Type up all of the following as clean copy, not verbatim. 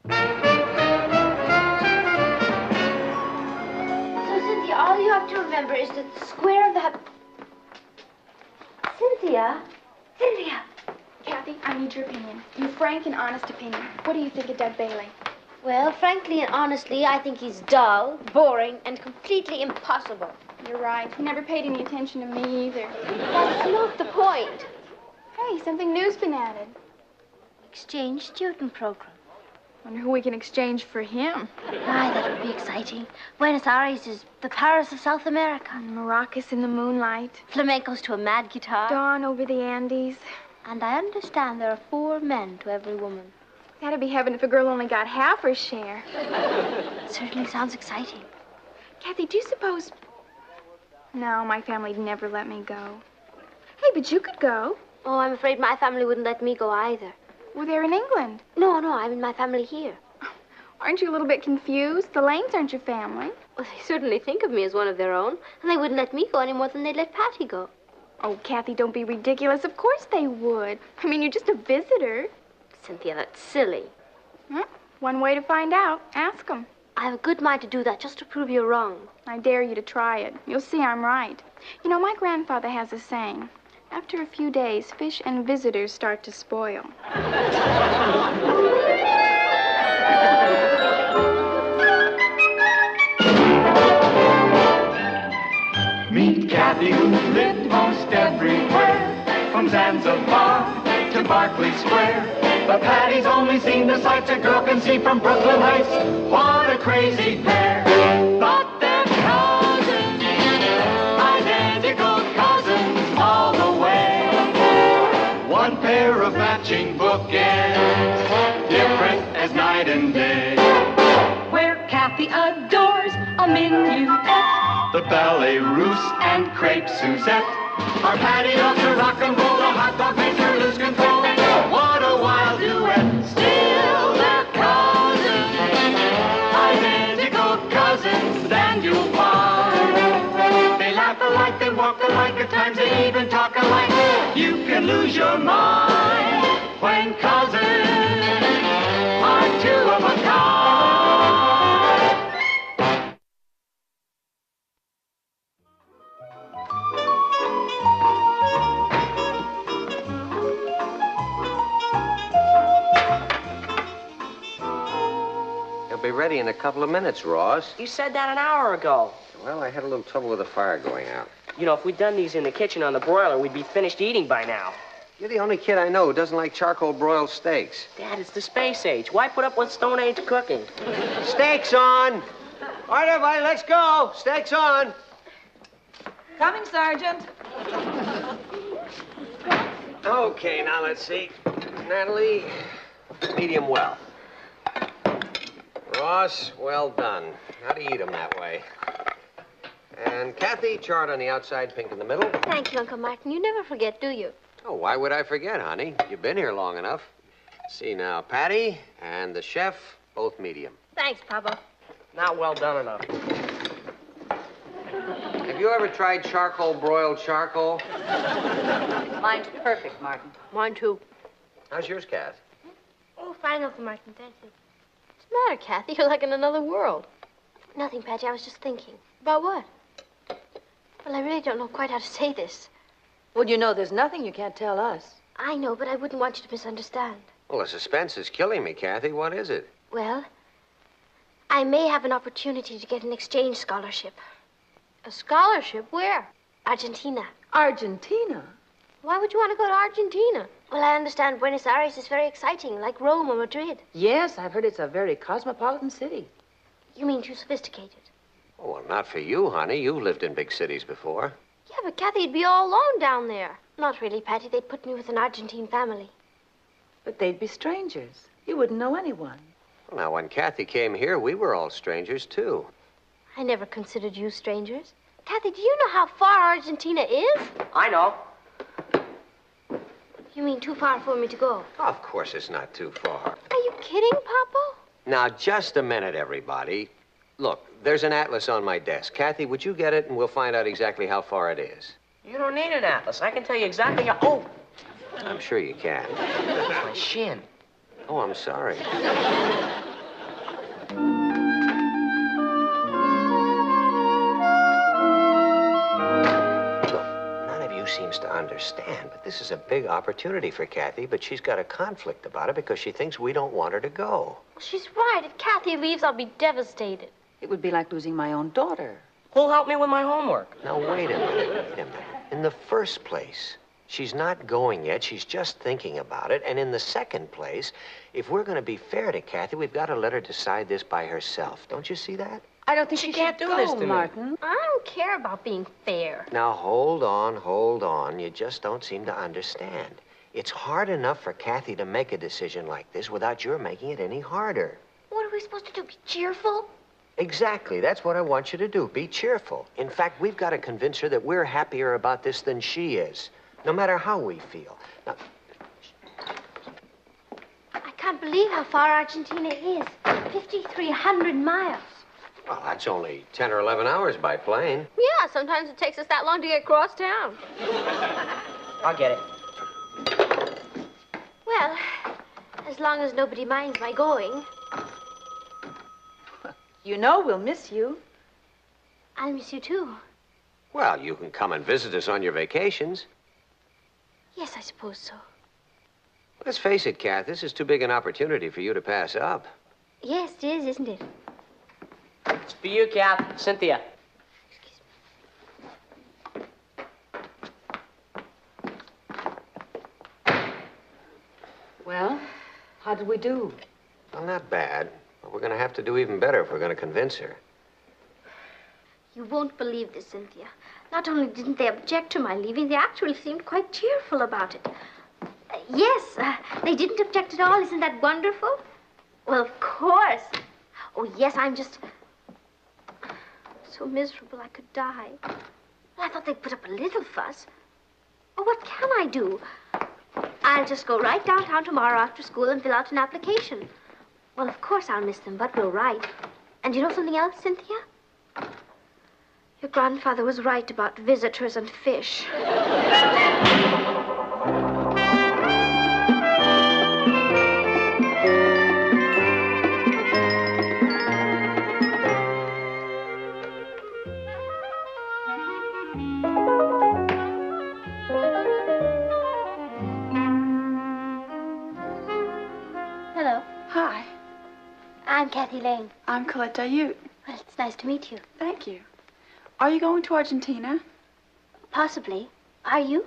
So, Cynthia, all you have to remember is that the square of the... Cynthia? Cynthia! Cathy, I need your opinion. Your frank and honest opinion. What do you think of Doug Bailey? Well, frankly and honestly, I think he's dull, boring, and completely impossible. You're right. He never paid any attention to me either. That's not the point. Hey, something new's been added. Exchange student program. Wonder who we can exchange for him. My, that would be exciting. Buenos Aires is the Paris of South America. And Maracas in the moonlight. Flamencos to a mad guitar. Dawn over the Andes. And I understand there are 4 men to every woman. That'd be heaven if a girl only got half her share. It certainly sounds exciting. Cathy, do you suppose... No, my family'd never let me go. Hey, but you could go. Oh, I'm afraid my family wouldn't let me go either. Well, they're in England. No, I mean my family here. Aren't you a little bit confused? The Lanes aren't your family. Well, they certainly think of me as one of their own, and they wouldn't let me go any more than they'd let Patty go. Oh, Cathy, don't be ridiculous. Of course they would. I mean, you're just a visitor. Cynthia, that's silly. One way to find out. Ask them. I have a good mind to do that just to prove you're wrong. I dare you to try it. You'll see I'm right. You know, my grandfather has a saying. After a few days, fish and visitors start to spoil. Meet Cathy, who lived most everywhere, from Zanzibar to Berkeley Square. But Patty's only seen the sights a girl can see from Brooklyn Heights. What a crazy pair. Thought they're cousins, identical cousins all the way. One pair of matching bookends, different as night and day. Where Cathy adores a minuet, The ballet russe and crepe Suzette. Our Patty loves her rock and roll, the hot dog makes her lose control. What a wild duet, still they're cousins, identical cousins, and you'll find. They laugh alike, they walk alike, at times they even talk alike. You can lose your mind when cousins are 2 of a kind. Be ready in a couple of minutes, Ross. You said that an hour ago. Well, I had a little trouble with the fire going out. You know, if we'd done these in the kitchen on the broiler, we'd be finished eating by now. You're the only kid I know who doesn't like charcoal broiled steaks. Dad, it's the space age. Why put up with Stone Age cooking? Steaks on! All right, everybody, let's go. Steaks on. Coming, Sergeant. Okay, now let's see. Natalie, medium well. Ross, well done. How do you eat them that way? And Cathy, charred on the outside, pink in the middle. Thank you, Uncle Martin. You never forget, do you? Oh, why would I forget, honey? You've been here long enough. See now, Patty and the chef, both medium. Thanks, Papa. Not well done enough. Have you ever tried charcoal broiled charcoal? Mine's perfect, Martin. Mine, too. How's yours, Kath? Oh, fine, Uncle Martin. Thank you. What's the matter, Cathy? You're like in another world. Nothing, Patty. I was just thinking. About what? Well, I really don't know quite how to say this. Well, you know there's nothing you can't tell us. I know, but I wouldn't want you to misunderstand. Well, the suspense is killing me, Cathy. What is it? Well, I may have an opportunity to get an exchange scholarship. A scholarship? Where? Argentina. Argentina? Why would you want to go to Argentina? Well, I understand Buenos Aires is very exciting, like Rome or Madrid. Yes, I've heard it's a very cosmopolitan city. You mean too sophisticated? Oh, well, not for you, honey. You've lived in big cities before. Yeah, but Cathy'd be all alone down there. Not really, Patty. They'd put me with an Argentine family. But they'd be strangers. You wouldn't know anyone. Well, now, when Cathy came here, we were all strangers, too. I never considered you strangers. Cathy, do you know how far Argentina is? I know. You mean too far for me to go? Of course it's not too far. Are you kidding, Papa? Now, just a minute, everybody. Look, there's an atlas on my desk. Cathy, would you get it, and we'll find out exactly how far it is. You don't need an atlas. I can tell you exactly how... Oh! I'm sure you can. My shin. Oh, I'm sorry. understand, but this is a big opportunity for Kathy, but she's got a conflict about it because she thinks we don't want her to go. Well, she's right. If Kathy leaves, I'll be devastated. It would be like losing my own daughter. Who'll help me with my homework? Now, wait a minute. In the first place, she's not going yet. She's just thinking about it. And in the second place, if we're going to be fair to Kathy, we've got to let her decide this by herself. Don't you see that? I don't think She you can't should do go, this to me. Martin. I don't care about being fair. Now, hold on. You just don't seem to understand. It's hard enough for Kathy to make a decision like this without your making it any harder. What are we supposed to do? Be cheerful? Exactly. That's what I want you to do. Be cheerful. In fact, we've got to convince her that we're happier about this than she is, no matter how we feel. Now, I can't believe how far Argentina is. 5,300 miles. well, that's only 10 or 11 hours by plane. Yeah, sometimes it takes us that long to get across town. I'll get it. Well, as long as nobody minds my going, You know we'll miss you. I'll miss you too. Well, you can come and visit us on your vacations. Yes, I suppose so. Let's face it, Kath, this is too big an opportunity for you to pass up. Yes, it is, isn't it? It's for you, Kath. Cynthia. Well, how did we do? Well, not bad, but we're going to have to do even better if we're going to convince her. You won't believe this, Cynthia. Not only didn't they object to my leaving, they actually seemed quite cheerful about it. Yes, they didn't object at all. Isn't that wonderful? Well, of course. Oh, yes, I'm just so miserable I could die. Well, I thought they'd put up a little fuss. Oh, what can I do? I'll just go right downtown tomorrow after school and fill out an application. Well, of course I'll miss them, but we'll write. And you know something else, Cynthia? Your grandfather was right about visitors and fish. Hello, Hi, I'm Kathy Lane. I'm Colette Ute. Well, it's nice to meet you. Thank you. Are you going to Argentina? Possibly. Are you?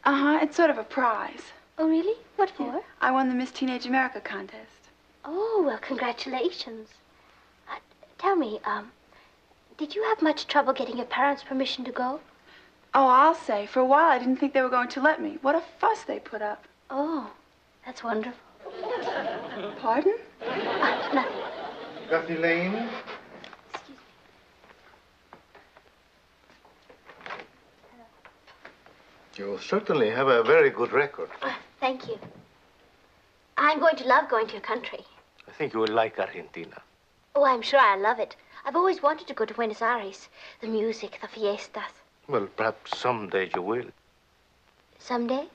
Uh-huh, it's sort of a prize. Oh, really? What for? I won the Miss Teenage America contest. Oh, well, congratulations. Tell me, did you have much trouble getting your parents' permission to go? Oh, I'll say, for a while I didn't think they were going to let me. What a fuss they put up. Oh, that's wonderful. Pardon? Nothing. Cathy Lane? Excuse me. You certainly have a very good record. Thank you. I'm going to love going to your country. I think you will like Argentina. Oh, I'm sure I'll love it. I've always wanted to go to Buenos Aires. The music, the fiestas. Well, perhaps someday you will. Someday?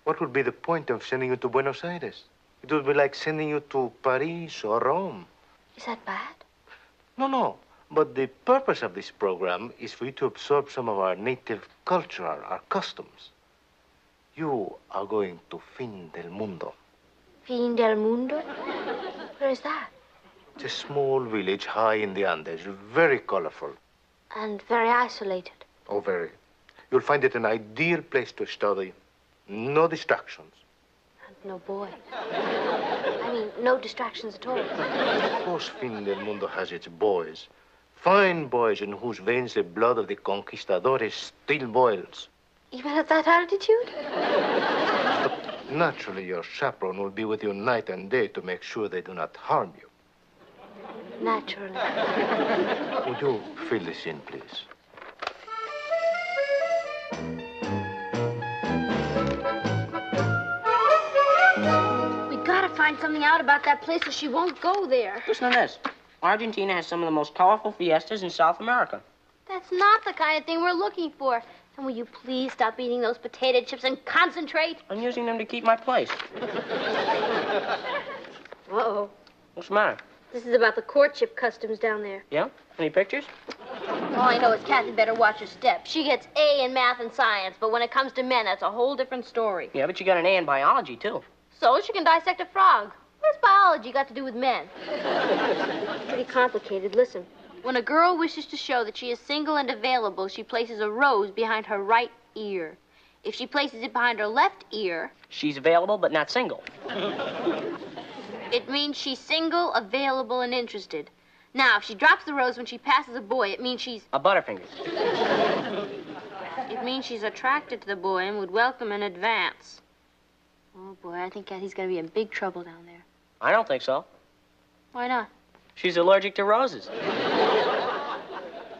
What would be the point of sending you to Buenos Aires? It would be like sending you to Paris or Rome. Is that bad? No. But the purpose of this program is for you to absorb some of our native culture, our customs. You are going to Fin del Mundo. Fin del Mundo? Where is that? It's a small village high in the Andes, very colorful. And very isolated. Oh, very. You'll find it an ideal place to study. No distractions. And no boy. I mean, no distractions at all. Of course, Fin del Mundo has its boys. Fine boys in whose veins the blood of the conquistadores still boils. Even at that altitude? But naturally, your chaperone will be with you night and day to make sure they do not harm you. Naturally. Would you fill this in, please? We gotta find something out about that place or she won't go there. Listen to this. Argentina has some of the most colorful fiestas in South America. That's not the kind of thing we're looking for. And will you please stop eating those potato chips and concentrate? I'm using them to keep my place. Uh-oh. What's the matter? This is about the courtship customs down there. Yeah? Any pictures? All I know is Cathy better watch her step. She gets A in math and science, but when it comes to men, that's a whole different story. Yeah, but you got an A in biology, too. So she can dissect a frog. What's biology got to do with men? It's pretty complicated. Listen, when a girl wishes to show that she is single and available, she places a rose behind her right ear. If she places it behind her left ear... She's available, but not single. It means she's single, available, and interested. Now, if she drops the rose when she passes a boy, it means she's... A butterfinger. It means she's attracted to the boy and would welcome in advance. Oh, boy, I think Cathy's gonna be in big trouble down there. I don't think so. Why not? She's allergic to roses.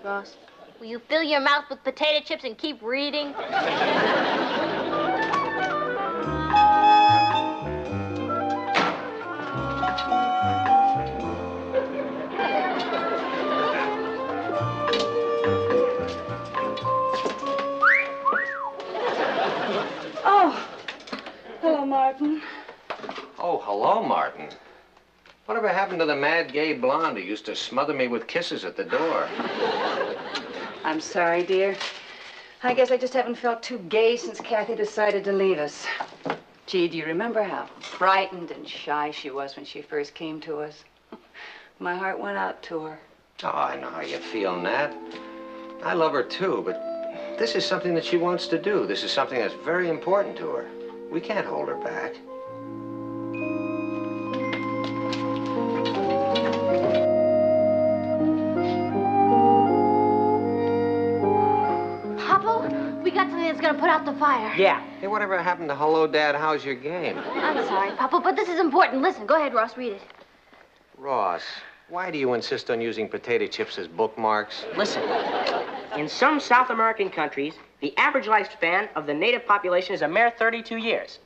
Ross, will you fill your mouth with potato chips and keep reading? Oh, hello, Martin. Oh, hello, Martin. Whatever happened to the mad gay blonde who used to smother me with kisses at the door? I'm sorry, dear. I guess I just haven't felt too gay since Cathy decided to leave us. Gee, do you remember how frightened and shy she was when she first came to us? My heart went out to her. Oh, I know how you feel, Nat. I love her, too, but this is something that she wants to do. This is something that's very important to her. We can't hold her back. We got something that's gonna put out the fire. Yeah. Hey, whatever happened to hello, Dad, how's your game? I'm sorry, Papa, but this is important. Listen, go ahead, Ross, read it. Ross, why do you insist on using potato chips as bookmarks? Listen, in some South American countries, the average lifespan of the native population is a mere 32 years.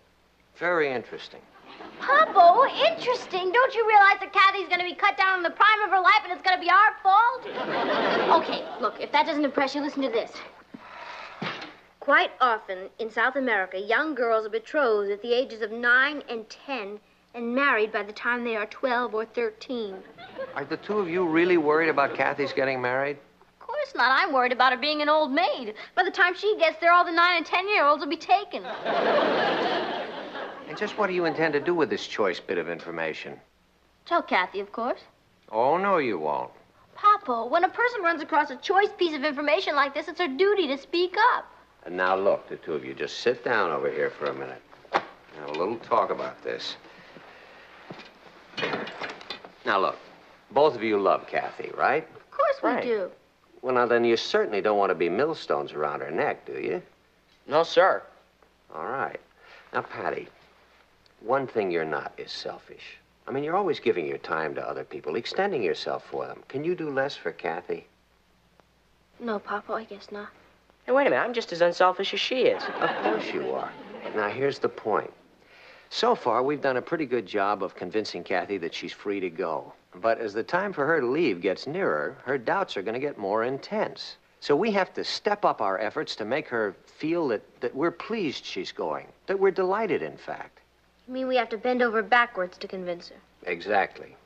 Very interesting. Papa, interesting. Don't you realize that Cathy's gonna be cut down in the prime of her life and it's gonna be our fault? Okay, look, if that doesn't impress you, listen to this. Quite often in South America, young girls are betrothed at the ages of 9 and 10 and married by the time they are 12 or 13. Are the two of you really worried about Cathy's getting married? Of course not. I'm worried about her being an old maid. By the time she gets there, all the 9 and 10-year-olds will be taken. And just what do you intend to do with this choice bit of information? Tell Cathy, of course. Oh, no, you won't. Papa, when a person runs across a choice piece of information like this, it's her duty to speak up. And now, look, the two of you, just sit down over here for a minute. Have a little talk about this. Now, look, both of you love Cathy, right? Of course Right. we do. Well, now, then you certainly don't want to be millstones around her neck, do you? No, sir. All right. Now, Patty, one thing you're not is selfish. I mean, you're always giving your time to other people, extending yourself for them. Can you do less for Cathy? No, Papa, I guess not. Hey, wait a minute. I'm just as unselfish as she is. Of course you are. Now, here's the point. So far, we've done a pretty good job of convincing Cathy that she's free to go. But as the time for her to leave gets nearer, her doubts are going to get more intense. So we have to step up our efforts to make her feel that we're pleased she's going, that we're delighted, in fact. You mean we have to bend over backwards to convince her? Exactly.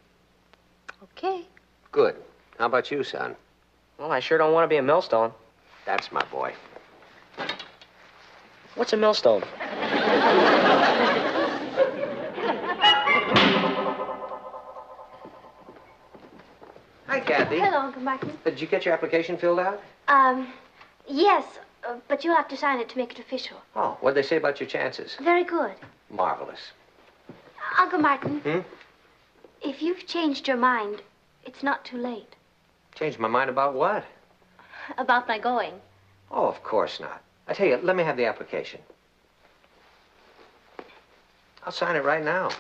Okay. Good. How about you, son? Well, I sure don't want to be a millstone. That's my boy. What's a millstone? Hi, Cathy. Hello, Uncle Martin. Did you get your application filled out? Yes, but you'll have to sign it to make it official. Oh, what'd they say about your chances? Very good. Marvelous. Uncle Martin. Hmm? If you've changed your mind, it's not too late. Changed my mind about what? About my going. Oh, of course not. I tell you, let me have the application. I'll sign it right now.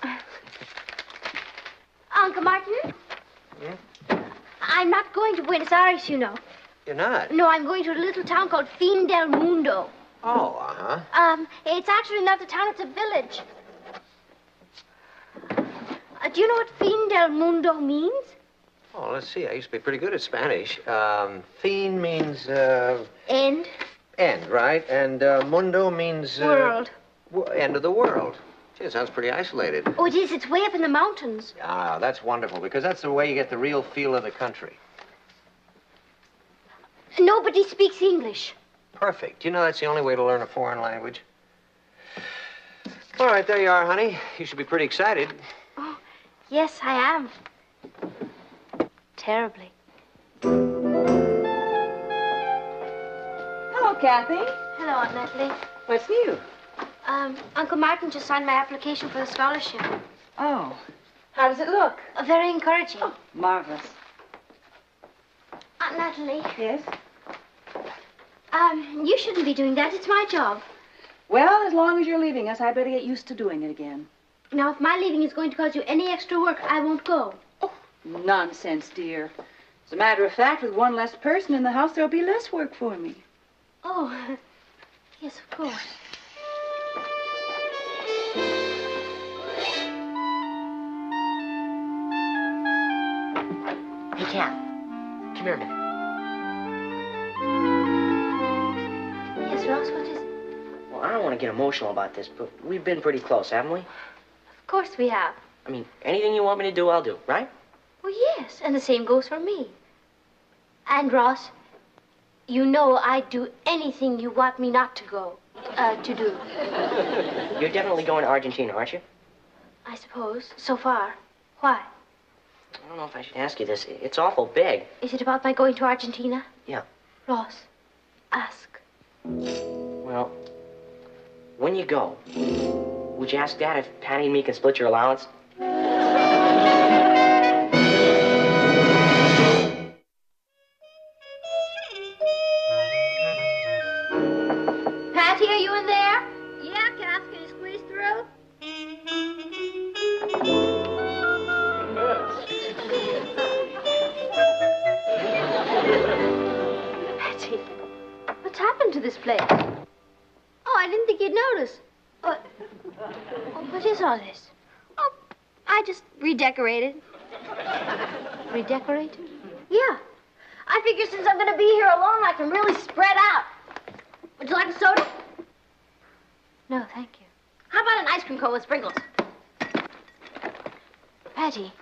Uncle Martin? I'm not going to Buenos Aires, you know. You're not? No, I'm going to a little town called Fin del Mundo. Oh, uh-huh. It's actually not a town, it's a village. Do you know what Fin del Mundo means? Oh, let's see. I used to be pretty good at Spanish. Fin means, End. end, right? And mundo means... World. End of the world. Gee, it sounds pretty isolated. Oh, it is. It's way up in the mountains. Ah, that's wonderful, because that's the way you get the real feel of the country. Nobody speaks English. Perfect. You know that's the only way to learn a foreign language. All right, there you are, honey. You should be pretty excited. Oh, yes, I am. Terribly. Hello, Kathy. Hello, Aunt Natalie. What's new? Uncle Martin just signed my application for the scholarship. Oh. How does it look? Very encouraging. Oh, marvelous. Aunt Natalie, Yes? you shouldn't be doing that. It's my job. Well, as long as you're leaving us, I better get used to doing it again. Now, if my leaving is going to cause you any extra work, I won't go. Nonsense, dear. As a matter of fact, with one less person in the house, there'll be less work for me. Oh, yes, of course. Hey, Kath. Come here a minute. Yes, Ross, what is it? Well, I don't want to get emotional about this, but we've been pretty close, haven't we? Of course we have. I mean, anything you want me to do, I'll do, right? Well, yes, and the same goes for me. And, Ross, you know I'd do anything you want me not to go, to do. You're definitely going to Argentina, aren't you? I suppose, so far. Why? I don't know if I should ask you this. It's awful big. Is it about my going to Argentina? Yeah. Ross, ask. Well, when you go, would you ask Dad if Patty and me can split your allowance? Patty, are you in there? Yeah, Cass, can you squeeze through? Patty, what's happened to this place? Oh, I didn't think you'd notice. What is all this? Oh, I just redecorated. Redecorated? Yeah. I figure since I'm going to be here alone, I can really spread out. Would you like a soda? No, thank you. How about an ice cream cone with sprinkles? Patty,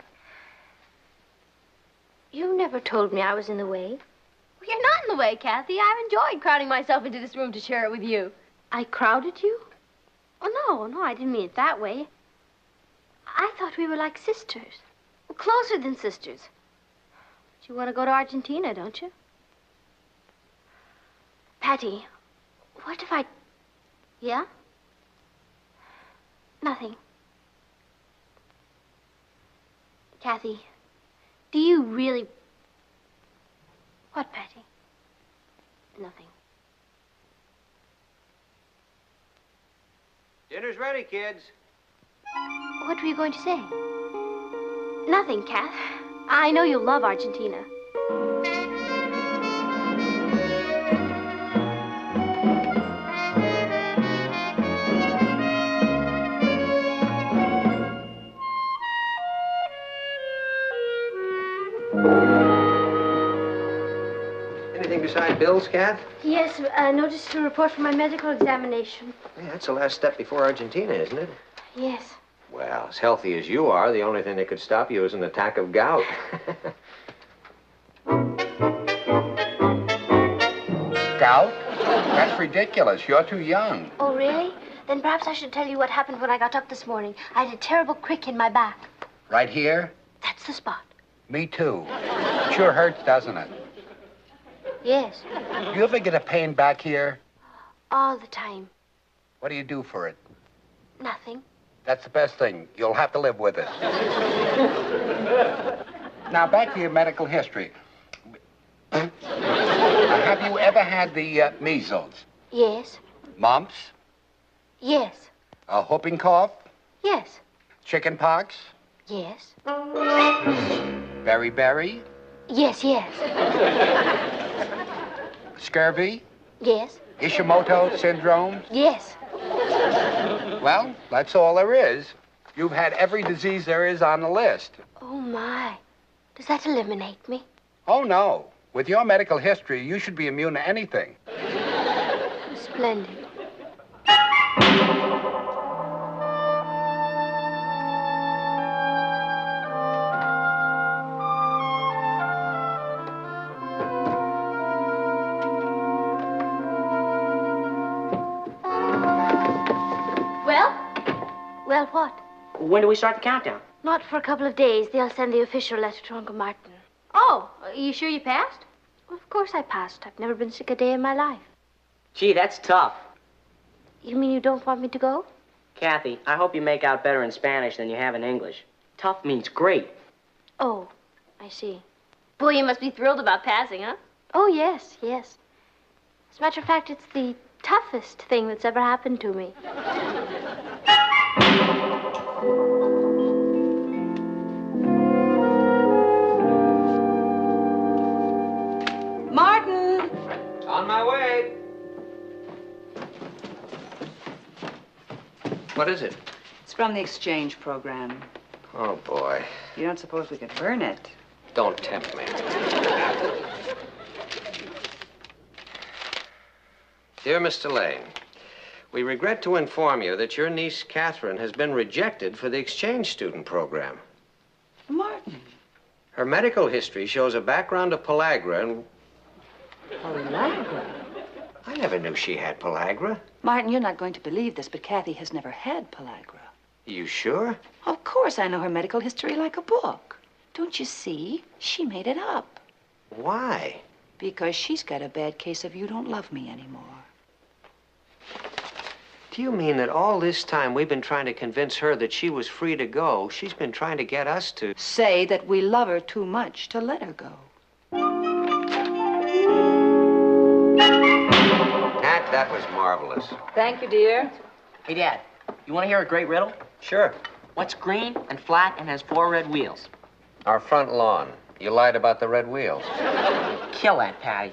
you never told me I was in the way. Well, you're not in the way, Kathy. I've enjoyed crowding myself into this room to share it with you. I crowded you? Oh, no, I didn't mean it that way. I thought we were like sisters. Well, closer than sisters. But you want to go to Argentina, don't you? Patty, what if I... Yeah? Nothing. Kathy, do you really... What, Patty? Nothing. Dinner's ready, kids. What were you going to say? Nothing, Kath. I know you'll love Argentina. Anything besides bills, Kath? Yes, notice the report from my medical examination. Yeah, that's the last step before Argentina, isn't it? Yes. Well, as healthy as you are, the only thing that could stop you is an attack of gout. Gout? That's ridiculous. You're too young. Oh, really? Then perhaps I should tell you what happened when I got up this morning. I had a terrible crick in my back. Right here? That's the spot. Me too. Sure hurts, doesn't it? Yes. You ever get a pain back here? All the time. What do you do for it? Nothing. That's the best thing. You'll have to live with it. Now, back to your medical history. Have you ever had the measles? Yes. Mumps? Yes. Whooping cough? Yes. Chicken pox? Yes. Beriberi? Yes, yes. Scurvy? Yes. Ishimoto syndrome? Yes. Well, that's all there is. You've had every disease there is on the list. Oh, my. Does that eliminate me? Oh, no. With your medical history, you should be immune to anything. Splendid. Well, what? When do we start the countdown? Not for a couple of days. They'll send the official letter to Uncle Martin. Oh, are you sure you passed? Well, of course I passed. I've never been sick a day in my life. Gee, that's tough. You mean you don't want me to go? Kathy, I hope you make out better in Spanish than you have in English. Tough means great. Oh, I see. Boy, you must be thrilled about passing, huh? Oh, yes, yes. As a matter of fact, it's the toughest thing that's ever happened to me. Martin! On my way. What is it? It's from the exchange program. Oh, boy. You don't suppose we could burn it? Don't tempt me. Dear Mr. Lane, we regret to inform you that your niece, Catherine, has been rejected for the exchange student program. Martin. Her medical history shows a background of pellagra and... Pellagra? I never knew she had pellagra. Martin, you're not going to believe this, but Kathy has never had pellagra. You sure? Of course I know her medical history like a book. Don't you see? She made it up. Why? Because she's got a bad case of you don't love me anymore. Do you mean that all this time we've been trying to convince her that she was free to go? She's been trying to get us to... Say that we love her too much to let her go. Nat, that was marvelous. Thank you, dear. Hey, Dad, you want to hear a great riddle? Sure. What's green and flat and has 4 red wheels? Our front lawn. You lied about the red wheels. Kill that, Patty.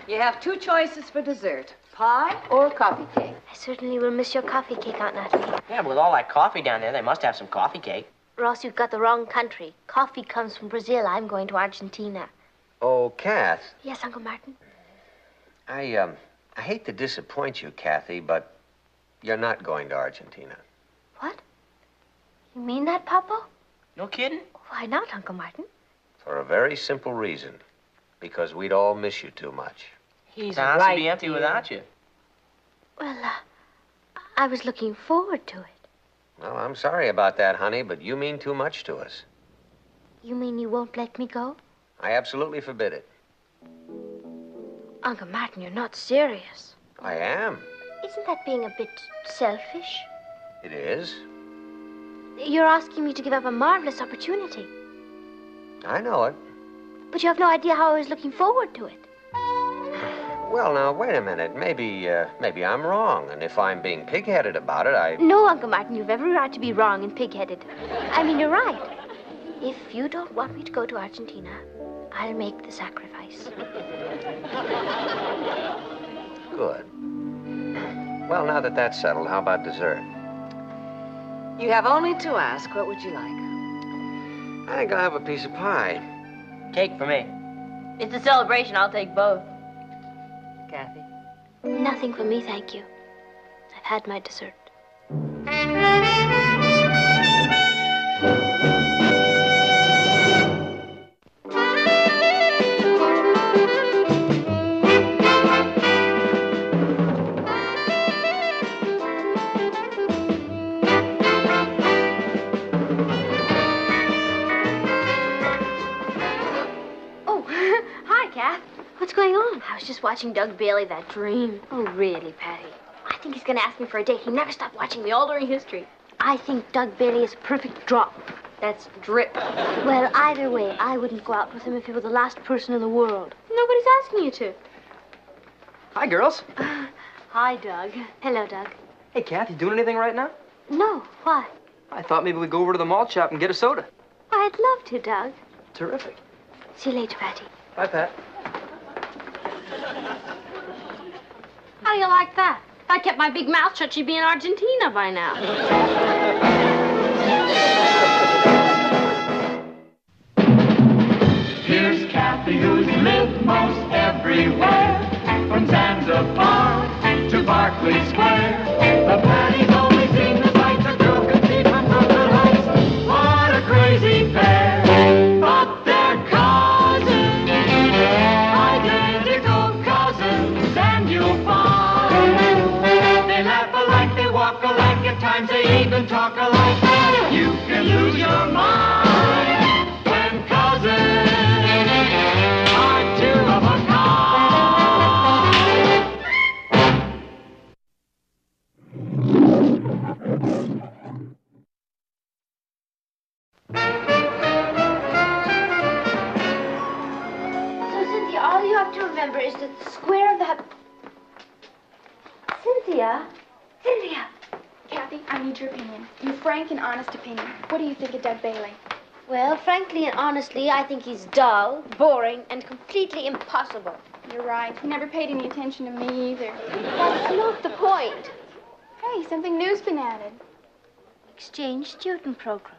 You have 2 choices for dessert, pie or coffee cake. I certainly will miss your coffee cake, Aunt Natalie. Yeah, but with all that coffee down there, they must have some coffee cake. Ross, you've got the wrong country. Coffee comes from Brazil. I'm going to Argentina. Oh, Kath. Yes, Uncle Martin? I hate to disappoint you, Kathy, but you're not going to Argentina. What? You mean that, Papa? No kidding? Why not, Uncle Martin? For a very simple reason. Because we'd all miss you too much. He's right, to be empty without you. Well, I was looking forward to it. Well, I'm sorry about that, honey, but you mean too much to us. You mean you won't let me go? I absolutely forbid it. Uncle Martin, you're not serious. I am. Isn't that being a bit selfish? It is. You're asking me to give up a marvelous opportunity. I know it. But you have no idea how I was looking forward to it. Well, now, wait a minute. Maybe I'm wrong, and if I'm being pig-headed about it, No, Uncle Martin, you've every right to be wrong and pig-headed. I mean, you're right. If you don't want me to go to Argentina, I'll make the sacrifice. Good. Well, now that that's settled, how about dessert? You have only to ask. What would you like? I think I'll have a piece of pie. Cake for me. It's a celebration. I'll take both. Kathy? Nothing for me, thank you. I've had my dessert. What's going on? I was just watching Doug Bailey, that dream. Oh, really, Patty? I think he's going to ask me for a date. He never stopped watching me all during history. I think Doug Bailey is a perfect drop. That's drip. Well, either way, I wouldn't go out with him if he were the last person in the world. Nobody's asking you to. Hi, girls. Hi, Doug. Hello, Doug. Hey, Kath, you doing anything right now? No, why? I thought maybe we'd go over to the malt shop and get a soda. I'd love to, Doug. Terrific. See you later, Patty. Bye, Pat. How do you like that? If I kept my big mouth shut, she'd be in Argentina by now. Here's Cathy, who's lived most everywhere, from Zanzibar to Berkeley Square. The Patty's only seen the sights a girl can see from Brooklyn Heights. What a crazy pair! But they're cousins, identical cousins, and you'll find they laugh a lot. There's the square of the... Cynthia? Cynthia! Kathy, I need your opinion. Your frank and honest opinion. What do you think of Doug Bailey? Well, frankly and honestly, I think he's dull, boring, and completely impossible. You're right. He never paid any attention to me either. That's not the point. Hey, something new's been added. Exchange student program.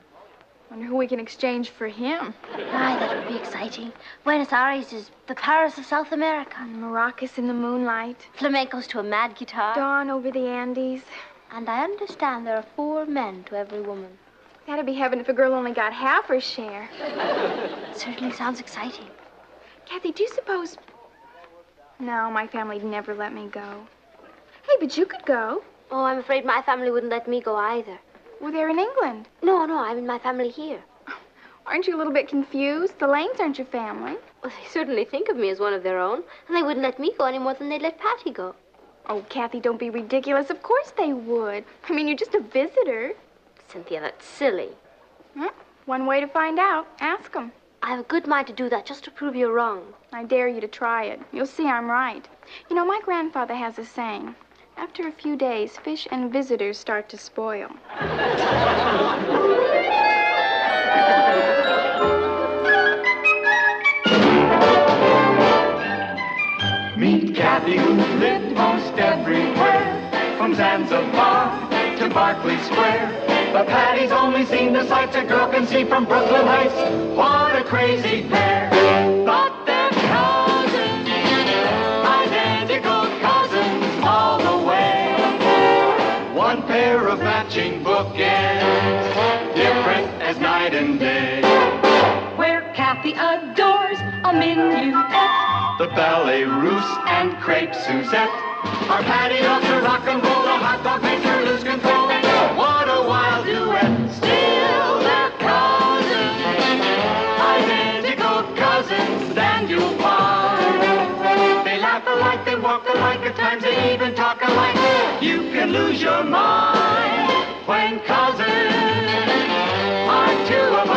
Wonder who we can exchange for him. My, that would be exciting. Buenos Aires is the Paris of South America. Maracas in the moonlight. Flamencos to a mad guitar. Dawn over the Andes. And I understand there are 4 men to every woman. That'd be heaven if a girl only got half her share. It certainly sounds exciting. Kathy, do you suppose... No, my family'd never let me go. Hey, but you could go. Oh, I'm afraid my family wouldn't let me go either. Well, they're in England. No, I mean my family here. Aren't you a little bit confused? The Lanes aren't your family. Well, they certainly think of me as one of their own, and they wouldn't let me go any more than they'd let Patty go. Oh, Kathy, don't be ridiculous. Of course they would. I mean, you're just a visitor. Cynthia, that's silly. One way to find out. Ask them. I have a good mind to do that just to prove you're wrong. I dare you to try it. You'll see I'm right. You know, my grandfather has a saying. After a few days, fish and visitors start to spoil. Meet Cathy, who lived most everywhere, from Zanzibar to Berkeley Square. But Patty's only seen the sights a girl can see from Brooklyn Heights. What a crazy pair! Thought they're cousins, identical cousins all the way. One pair of matching bookends, different as night and day. Where Cathy adores a minuet, The ballet russe and crepe Suzette. Our Patty loves her rock and roll, the hot dog makes her lose control. What a wild duet, still they're cousins, identical cousins, and you'll find they laugh alike, they walk alike, at times they even talk alike. You can lose your mind when cousins are 2 of